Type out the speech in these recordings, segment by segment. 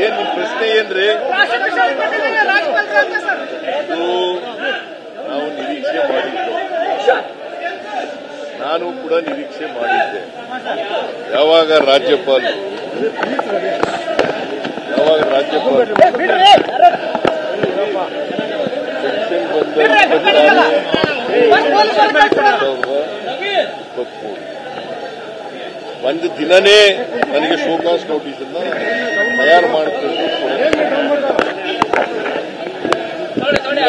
ಏನ್ ಪ್ರಶ್ನೆ ಏನ್ರಿ? ನಾವು ನಿರೀಕ್ಷೆ ಮಾಡಿದ್ದು, ನಾನು ಕೂಡ ನಿರೀಕ್ಷೆ ಮಾಡಿದ್ದೆ. ಯಾವಾಗ ರಾಜ್ಯಪಾಲರು ಒಂದು ದಿನನೇ ನನಗೆ ಶೋಕಾಸ್ ನೋಟಿಸ್ ಅನ್ನ ತಯಾರು ಮಾಡಿಕೊಂಡು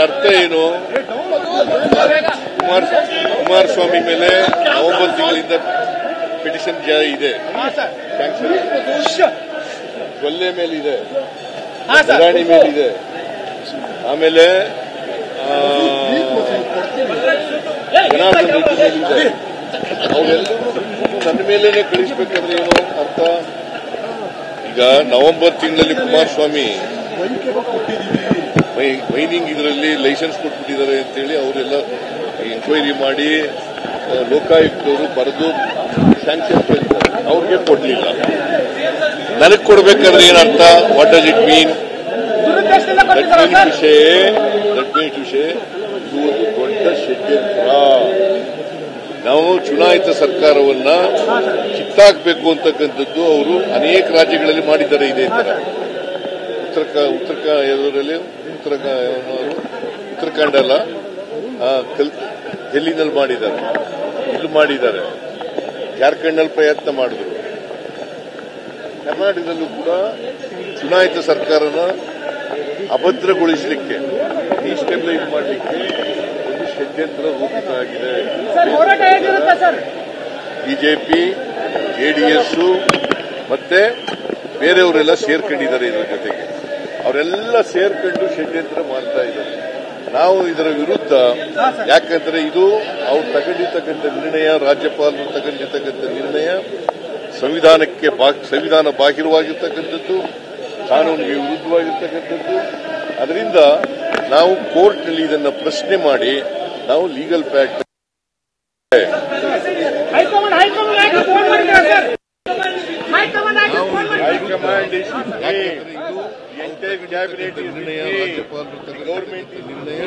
ಅರ್ಥ ಏನು? ಕುಮಾರಸ್ವಾಮಿ ಮೇಲೆ ನವೆಂಬರ್ ತಿಂಗಳಿಂದ ಪಿಟಿಷನ್ ಇದೆ, ಗೊಲ್ಲೆ ಮೇಲಿದೆ, ರಾಣಿ ಮೇಲಿದೆ, ಆಮೇಲೆ ಜನಾರ್ದನ್ ರೆಡ್ಡಿ ಮೇಲಿದೆ. ಅವೆಲ್ಲರೂ ನನ್ನ ಮೇಲೇನೆ ಕಳಿಸಬೇಕಾದ್ರೆ ಏನು ಅರ್ಥ? ಈಗ ನವೆಂಬರ್ ತಿಂಗಳಲ್ಲಿ ಕುಮಾರಸ್ವಾಮಿ ಮೈನಿಂಗ್ ಇದರಲ್ಲಿ ಲೈಸೆನ್ಸ್ ಕೊಟ್ಬಿಟ್ಟಿದ್ದಾರೆ ಅಂತೇಳಿ ಅವರೆಲ್ಲ ಎಂಕ್ವೈರಿ ಮಾಡಿ ಲೋಕಾಯುಕ್ತವರು ಬರೆದು ಸ್ಯಾಂಕ್ಷನ್ ಕೇಳ್ತಾರೆ, ಅವ್ರಿಗೆ ಕೊಡ್ಲಿಲ್ಲ. ನನಗೆ ಕೊಡ್ಬೇಕಾದ್ರೆ ಏನರ್ಥ? What does it mean? That means ವಿಷಯ ಇದು ಒಂದು ದೊಡ್ಡ ಷಡ್ಯಂತ್ರ. ನಾವು ಚುನಾಯಿತ ಸರ್ಕಾರವನ್ನ ಕಿತ್ತಾಕಬೇಕು ಅಂತಕ್ಕಂಥದ್ದು ಅವರು ಅನೇಕ ರಾಜ್ಯಗಳಲ್ಲಿ ಮಾಡಿದ್ದಾರೆ. ಇದೇ ತರ ಉತ್ತರಾಖಂಡ ಅಲ್ಲ, ಡೆಲ್ಲಿನಲ್ಲಿ ಮಾಡಿದ್ದಾರೆ, ಇಲ್ಲೂ ಮಾಡಿದ್ದಾರೆ, ಜಾರ್ಖಂಡ್ನಲ್ಲಿ ಪ್ರಯತ್ನ ಮಾಡಿದ್ರು, ಕರ್ನಾಟಕದಲ್ಲೂ ಕೂಡ ಚುನಾಯಿತ ಸರ್ಕಾರನ ಅಭದ್ರಗೊಳಿಸಲಿಕ್ಕೆ, ಡಿಸ್ಟೆಬಿಲೈಸ್ ಮಾಡಲಿಕ್ಕೆ ಒಂದು ಷಡ್ಯಂತ್ರ ರೂಪಿತ ಆಗಿದೆ. ಬಿಜೆಪಿ, ಜೆಡಿಎಸ್ ಮತ್ತೆ ಬೇರೆಯವರೆಲ್ಲ ಸೇರ್ಕೊಂಡಿದ್ದಾರೆ. ಇದರ ಜೊತೆಗೆ ಅವರೆಲ್ಲ ಸೇರ್ಕೊಂಡು ಷಡ್ಯಂತ್ರ ಮಾಡ್ತಾ ಇದ್ದಾರೆ. ನಾವು ಇದರ ವಿರುದ್ಧ, ಯಾಕಂದ್ರೆ ಇದು ಅವ್ರು ತಗೊಂಡಿರ್ತಕ್ಕಂಥ ನಿರ್ಣಯ, ರಾಜ್ಯಪಾಲರು ತಗೊಂಡಿರ್ತಕ್ಕಂಥ ನಿರ್ಣಯ ಸಂವಿಧಾನ ಬಾಹಿರವಾಗಿರ್ತಕ್ಕಂಥದ್ದು, ಕಾನೂನಿಗೆ ವಿರುದ್ಧವಾಗಿರ್ತಕ್ಕಂಥದ್ದು. ಅದರಿಂದ ನಾವು ಕೋರ್ಟ್ನಲ್ಲಿ ಇದನ್ನು ಪ್ರಶ್ನೆ ಮಾಡಿ ನಾವು ಲೀಗಲ್ ಪ್ಯಾಕ್ಟ್ ಕ್ಯಾಬಿನೆಟ್ ನಿರ್ಣಯ, ರಾಜ್ಯಪಾಲರು ಗೌರ್ಮೆಂಟ್ ನಿರ್ಣಯ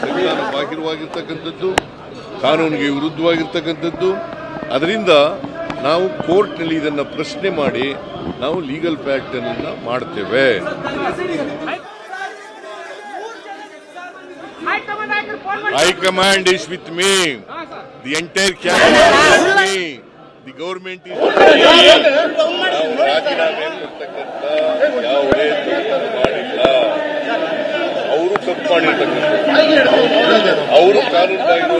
ಸಂವಿಧಾನ ಬಾಹಿರವಾಗಿರ್ತಕ್ಕಂಥದ್ದು, ಕಾನೂನಿಗೆ ವಿರುದ್ಧವಾಗಿರ್ತಕ್ಕಂಥದ್ದು. ಅದರಿಂದ ನಾವು ಕೋರ್ಟ್ನಲ್ಲಿ ಇದನ್ನು ಪ್ರಶ್ನೆ ಮಾಡಿ ನಾವು ಲೀಗಲ್ ಫ್ಯಾಕ್ಟ್ ಅನ್ನು ಮಾಡ್ತೇವೆ. High command is with me, the entire cabinet is with me, the government is ರಾಜೀನಾಮೆ ಕೊಡ್ತಕ್ಕಂಥ ಯಾವುದೇ ತಪ್ಪು ಮಾಡಿಲ್ಲ. ಅವರು ತಪ್ಪು ಮಾಡಿರ್ತಕ್ಕಂಥ, ಅವರು ಕಾನೂನು ಬಾಹಿರ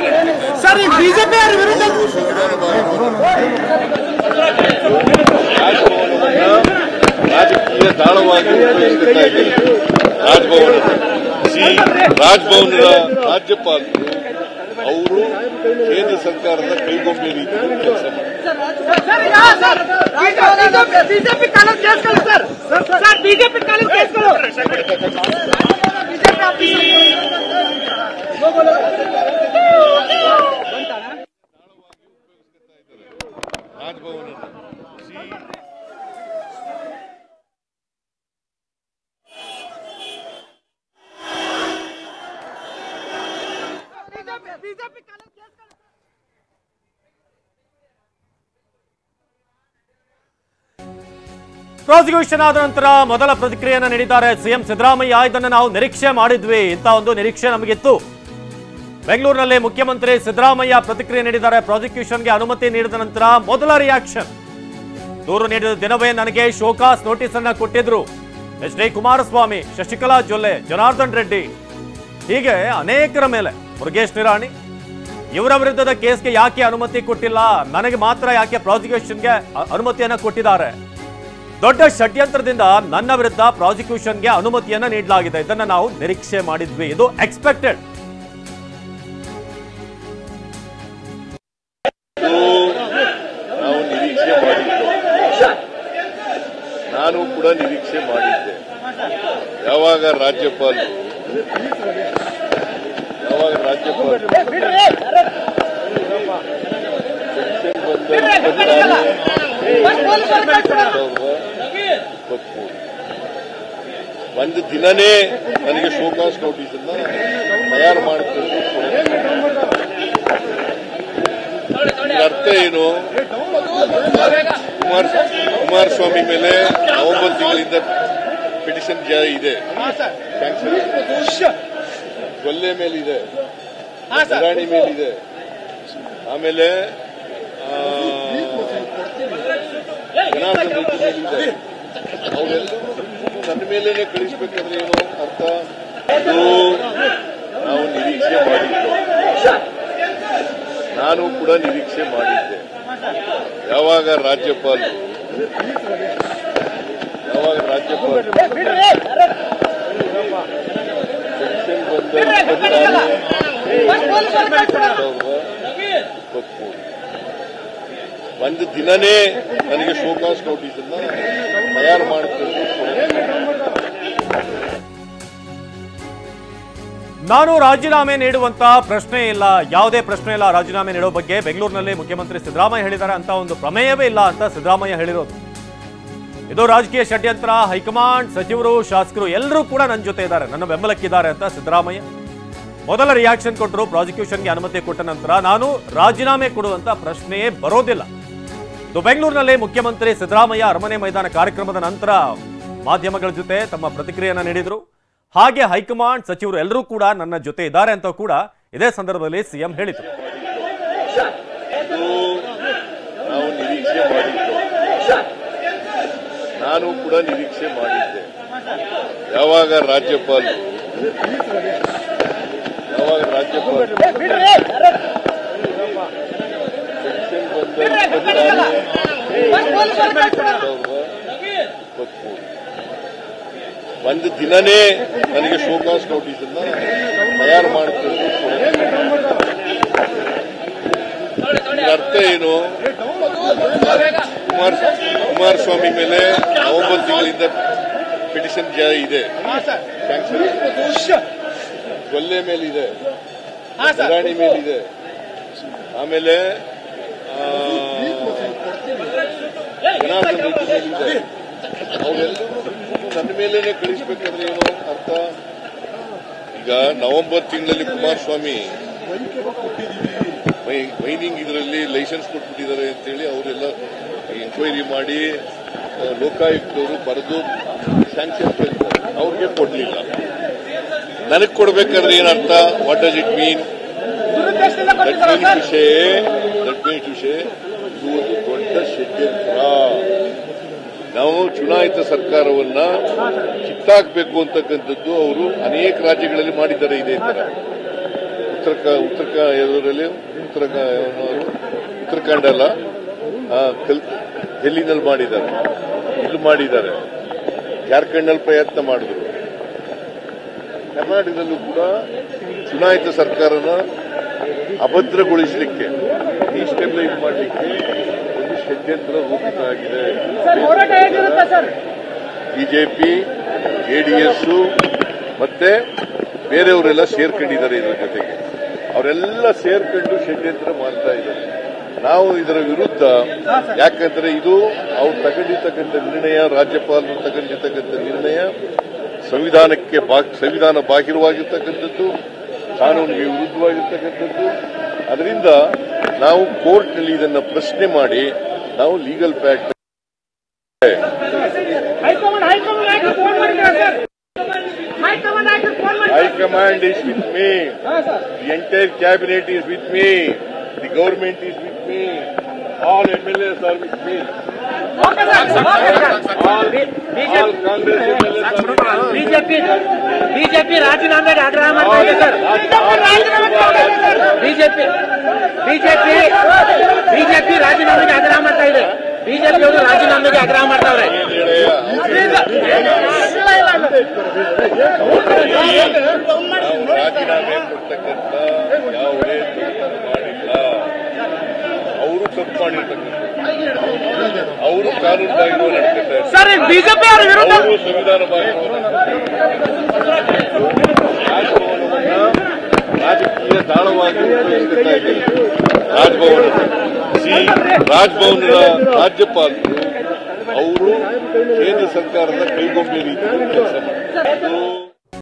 ರಾಜಕೀಯ ತಾಳವಾಗಿ ಉಪಯೋಗಿಸ್ತಾ ಇದ್ದಾರೆ. ರಾಜಭವನದ ರಾಜ್ಯಪಾಲರು ಅವರು ಕೇಂದ್ರ ಸರ್ಕಾರದ ಕೈಗೊಂಬೆ ರೀತಿಯಲ್ಲಿ ಕೆಲಸ ರಾಜಭವನ ಪ್ರಾಸಿಕ್ಯೂಷನ್ ಆದ ನಂತರ ಮೊದಲ ಪ್ರತಿಕ್ರಿಯೆಯನ್ನು ನೀಡಿದ್ದಾರೆ ಸಿಎಂ ಸಿದ್ದರಾಮಯ್ಯ. ಇದನ್ನು ನಾವು ನಿರೀಕ್ಷೆ ಮಾಡಿದ್ವಿ, ಇಂಥ ಒಂದು ನಿರೀಕ್ಷೆ ನಮಗಿತ್ತು. ಬೆಂಗಳೂರಿನಲ್ಲಿ ಮುಖ್ಯಮಂತ್ರಿ ಸಿದ್ದರಾಮಯ್ಯ ಪ್ರತಿಕ್ರಿಯೆ ನೀಡಿದ್ದಾರೆ. ಪ್ರಾಸಿಕ್ಯೂಷನ್ಗೆ ಅನುಮತಿ ನೀಡಿದ ನಂತರ ಮೊದಲ ರಿಯಾಕ್ಷನ್. ದೂರು ನೀಡಿದ ದಿನವೇ ನನಗೆ ಶೋಕಾಸ್ ನೋಟಿಸ್ ಅನ್ನ ಕೊಟ್ಟಿದ್ರು ಎಚ್ ಡಿ ಕುಮಾರಸ್ವಾಮಿ, ಶಶಿಕಲಾ ಜೊಲ್ಲೆ, ಜನಾರ್ದನ್ ರೆಡ್ಡಿ, ಹೀಗೆ ಅನೇಕರ ಮೇಲೆ, ಮುರುಗೇಶ್ ನಿರಾಣಿ, ಇವರ ವಿರುದ್ಧದ ಕೇಸ್ಗೆ ಯಾಕೆ ಅನುಮತಿ ಕೊಟ್ಟಿಲ್ಲ, ನನಗೆ ಮಾತ್ರ ಯಾಕೆ ಪ್ರಾಸಿಕ್ಯೂಷನ್ಗೆ ಅನುಮತಿಯನ್ನ ಕೊಟ್ಟಿದ್ದಾರೆ? ದೊಡ್ಡ ಷಡ್ಯಂತ್ರದಿಂದ ನನ್ನ ವಿರುದ್ಧ ಪ್ರಾಸಿಕ್ಯೂಷನ್ಗೆ ಅನುಮತಿಯನ್ನ ನೀಡಲಾಗಿದೆ. ಇದನ್ನ ನಾವು ನಿರೀಕ್ಷೆ ಮಾಡಿದ್ವಿ, ಇದು ಎಕ್ಸ್ಪೆಕ್ಟೆಡ್. ನಾನು ಕೂಡ ನಿರೀಕ್ಷೆ ಮಾಡಿದ್ದೆ. ಯಾವಾಗ ರಾಜ್ಯಪಾಲರು ಒಂದು ದಿನನೇ ನನಗೆ ಶೋಕಾಸ್ ನೋಟಿಸ್ ಅನ್ನ ತಯಾರು ಮಾಡಿಕೊಂಡು ಅರ್ಥ ಏನು? ಕುಮಾರಸ್ವಾಮಿ ಮೇಲೆ ನವೆಂಬರ್ ತಿಂಗಳಿಂದ ಪಿಟಿಷನ್ ಇದೆ, ಕೊಲ್ಲೆ ಮೇಲಿದೆ, ರಾಣಿ ಮೇಲಿದೆ, ಆಮೇಲೆ ಜನಾರ್ದನ್ ರೆಡ್ಡಿ ಮೇಲಿದೆ. ಅವೆಲ್ಲರೂ ನನ್ನ ಮೇಲೇನೆ ಕಳಿಸಬೇಕಾದ್ರೆ ಏನು ಅರ್ಥ? ಇದು ನಾವು ನಿರೀಕ್ಷೆ ಮಾಡಿದ್ದೆ. ನಾನು ಕೂಡ ನಿರೀಕ್ಷೆ ಮಾಡಿದ್ದೆ. ಯಾವಾಗ ರಾಜ್ಯಪಾಲರು ಒಂದು ದಿನನೇ ನನಗೆ ಶೋಕಾಸ್ ನೋಟಿಸ್ ಅನ್ನ ತಯಾರು ಮಾಡಿಕೊಂಡು ನಾನು ರಾಜೀನಾಮೆ ನೀಡುವಂತ ಪ್ರಶ್ನೆ ಇಲ್ಲ, ಯಾವುದೇ ಪ್ರಶ್ನೆ ಇಲ್ಲ ರಾಜೀನಾಮೆ ನೀಡೋ ಬಗ್ಗೆ. ಬೆಂಗಳೂರಿನಲ್ಲಿ ಮುಖ್ಯಮಂತ್ರಿ ಸಿದ್ದರಾಮಯ್ಯ ಹೇಳಿದ್ದಾರೆ, ಅಂತ ಒಂದು ಪ್ರಮೇಯವೇ ಇಲ್ಲ ಅಂತ ಸಿದ್ದರಾಮಯ್ಯ ಹೇಳಿರೋದು. ಇದು ರಾಜಕೀಯ ಷಡ್ಯಂತ್ರ. ಹೈಕಮಾಂಡ್, ಸಚಿವರು, ಶಾಸಕರು ಎಲ್ಲರೂ ಕೂಡ ನನ್ನ ಜೊತೆ ಇದ್ದಾರೆ, ನನ್ನ ಬೆಂಬಲಕ್ಕಿದ್ದಾರೆ ಅಂತ ಸಿದ್ದರಾಮಯ್ಯ ಮೊದಲ ರಿಯಾಕ್ಷನ್ ಕೊಟ್ಟರು. ಪ್ರಾಸಿಕ್ಯೂಷನ್ಗೆ ಅನುಮತಿ ಕೊಟ್ಟ ನಂತರ ನಾನು ರಾಜೀನಾಮೆ ಕೊಡುವಂತ ಪ್ರಶ್ನೆಯೇ ಬರೋದಿಲ್ಲ. ಇದು ಬೆಂಗಳೂರಿನಲ್ಲಿ ಮುಖ್ಯಮಂತ್ರಿ ಸಿದ್ದರಾಮಯ್ಯ ಅರಮನೆ ಮೈದಾನ ಕಾರ್ಯಕ್ರಮದ ನಂತರ ಮಾಧ್ಯಮಗಳ ಜೊತೆ ತಮ್ಮ ಪ್ರತಿಕ್ರಿಯೆಯನ್ನು ನೀಡಿದರು. ಹಾಗೆ ಹೈಕಮಾಂಡ್, ಸಚಿವರು ಎಲ್ಲರೂ ಕೂಡ ನನ್ನ ಜೊತೆ ಇದ್ದಾರೆ ಅಂತ ಕೂಡ ಇದೇ ಸಂದರ್ಭದಲ್ಲಿ ಸಿಎಂ ಹೇಳಿದರು. ನಾನು ಕೂಡ ನಿರೀಕ್ಷೆ ಮಾಡಿದ್ದೆ. ಯಾವಾಗ ರಾಜ್ಯಪಾಲರು ಒಂದು ದಿನನೇ ನನಗೆ ಶೋಕಾಸ್ ನೋಟಿಸ್ ಅನ್ನ ತಯಾರು ಮಾಡಿಕೊಂಡು ಅರ್ಥ ಏನು? ಕುಮಾರಸ್ವಾಮಿ ಮೇಲೆ ನವೆಂಬರ್ ತಿಂಗಳಿಂದ ಪಿಟಿಷನ್ ಇದೆ, ಕೊಲ್ಲೆ ಮೇಲಿದೆ, ರಾಣಿ ಮೇಲಿದೆ, ಆಮೇಲೆ ಜನಾರ್ದನ್ ರೆಡ್ಡಿ ಮೇಲಿದೆ. ಅವೆಲ್ಲರೂ ನನ್ನ ಮೇಲೇನೆ ಕಳಿಸಬೇಕಾದ್ರೆ ಏನು ಅರ್ಥ? ಈಗ ನವೆಂಬರ್ ತಿಂಗಳಲ್ಲಿ ಕುಮಾರಸ್ವಾಮಿ ಮೈನಿಂಗ್ ಇದರಲ್ಲಿ ಲೈಸೆನ್ಸ್ ಕೊಟ್ಬಿಟ್ಟಿದ್ದಾರೆ ಅಂತೇಳಿ ಅವರೆಲ್ಲ ಎಂಕ್ವೈರಿ ಮಾಡಿ ಲೋಕಾಯುಕ್ತವರು ಬರೆದು ಸ್ಯಾಂಕ್ಷನ್ ಕೇಳ್ತಾರೆ, ಅವ್ರಿಗೆ ಕೊಡ್ಲಿಲ್ಲ. ನನಗೆ ಕೊಡ್ಬೇಕಾದ್ರೆ ಏನರ್ಥ? What does it mean? That means ವಿಷಯ ಇದು ಒಂದು ದೊಡ್ಡ ಷಡ್ಯಂತ್ರ. ನಾವು ಚುನಾಯಿತ ಸರ್ಕಾರವನ್ನ ಕಿತ್ತಾಕಬೇಕು ಅಂತಕ್ಕಂಥದ್ದು ಅವರು ಅನೇಕ ರಾಜ್ಯಗಳಲ್ಲಿ ಮಾಡಿದ್ದಾರೆ. ಇದೇ ತರ ಉತ್ತರಾಖಂಡ ಅಲ್ಲ, ಡೆಲ್ಲಿನಲ್ಲಿ ಮಾಡಿದ್ದಾರೆ, ಇಲ್ಲಿ ಮಾಡಿದ್ದಾರೆ, ಜಾರ್ಖಂಡ್ನಲ್ಲಿ ಪ್ರಯತ್ನ ಮಾಡಿದ್ರು. ಕರ್ನಾಟಕದಲ್ಲೂ ಕೂಡ ಚುನಾಯಿತ ಸರ್ಕಾರನ ಅಭದ್ರಗೊಳಿಸಲಿಕ್ಕೆ, ಡಿಸ್ಟೆಬಿಲೈಸ್ ಮಾಡಲಿಕ್ಕೆ ಒಂದು ಷಡ್ಯಂತ್ರ ರೂಪಿತ ಆಗಿದೆ. ಬಿಜೆಪಿ, ಜೆಡಿಎಸ್ ಮತ್ತೆ ಬೇರೆಯವರೆಲ್ಲ ಸೇರ್ಕೊಂಡಿದ್ದಾರೆ. ಇದರ ಜೊತೆಗೆ ಅವರೆಲ್ಲ ಸೇರ್ಕೊಂಡು ಷಡ್ಯಂತ್ರ ಮಾಡ್ತಾ ಇದ್ದಾರೆ. ನಾವು ಇದರ ವಿರುದ್ಧ, ಯಾಕಂದ್ರೆ ಇದು ಅವ್ರು ತಗೊಂಡಿರ್ತಕ್ಕಂಥ ನಿರ್ಣಯ, ರಾಜ್ಯಪಾಲರು ತಗೊಂಡಿರ್ತಕ್ಕಂಥ ನಿರ್ಣಯ ಸಂವಿಧಾನ ಬಾಹಿರವಾಗಿರ್ತಕ್ಕಂಥದ್ದು, ಕಾನೂನಿಗೆ ವಿರುದ್ಧವಾಗಿರ್ತಕ್ಕಂಥದ್ದು. ಅದರಿಂದ ನಾವು ಕೋರ್ಟ್ನಲ್ಲಿ ಇದನ್ನು ಪ್ರಶ್ನೆ ಮಾಡಿ ನಾವು ಲೀಗಲ್ ಪ್ಯಾಟ್ High-command is with me. The entire cabinet is with me. The government is with me. All MLAs are with me. All Congress MLAs are with me. BJP ರಾಜೀನಾಮೆಗೆ ಆಗ್ರಹ ಮಾಡ್ತಾ ಇದೆ ಸರ್. ಬಿಜೆಪಿ ರಾಜೀನಾಮೆಗೆ ಆಗ್ರಹ ಮಾಡ್ತಾ ಇದೆ. ಬಿಜೆಪಿ ಅವರು ರಾಜೀನಾಮೆಗೆ ಆಗ್ರಹ ಮಾಡ್ತಾವ್ರೆ. ರಾಜೀನಾಮೆ ಕೊಡ್ತಕ್ಕಂಥ ಯಾವುದೇ ಮಾಡಿಲ್ಲ. ಅವರು ತಪ್ಪು ಮಾಡಿರ್ತಕ್ಕಂಥ ಅವರು ಕಾನೂನು ಬಾಹಿರವಾಗಿ ನಡ್ಕೊತಾರೆ. ಸರ್ ಬಿಜೆಪಿ ಅವರ ವಿರುದ್ಧ ಅವರು ಸಂವಿಧಾನ ಬಾಹಿರವಾಗಿ ರಾಜಭವನವನ್ನ ರಾಜಕೀಯ ತಾಳವಾಗಿ ಉಪಯೋಗಿಸ್ತಾ ಇದ್ದಾರೆ. ರಾಜಭವನದ ರಾಜ್ಯಪಾಲರು ಅವರು ಕೇಂದ್ರ ಸರ್ಕಾರದ ಕೈಗೊಂಬೆ ರೀತಿಯಲ್ಲಿ ಕೆಲಸ ಮಾಡ್ತಾರೆ.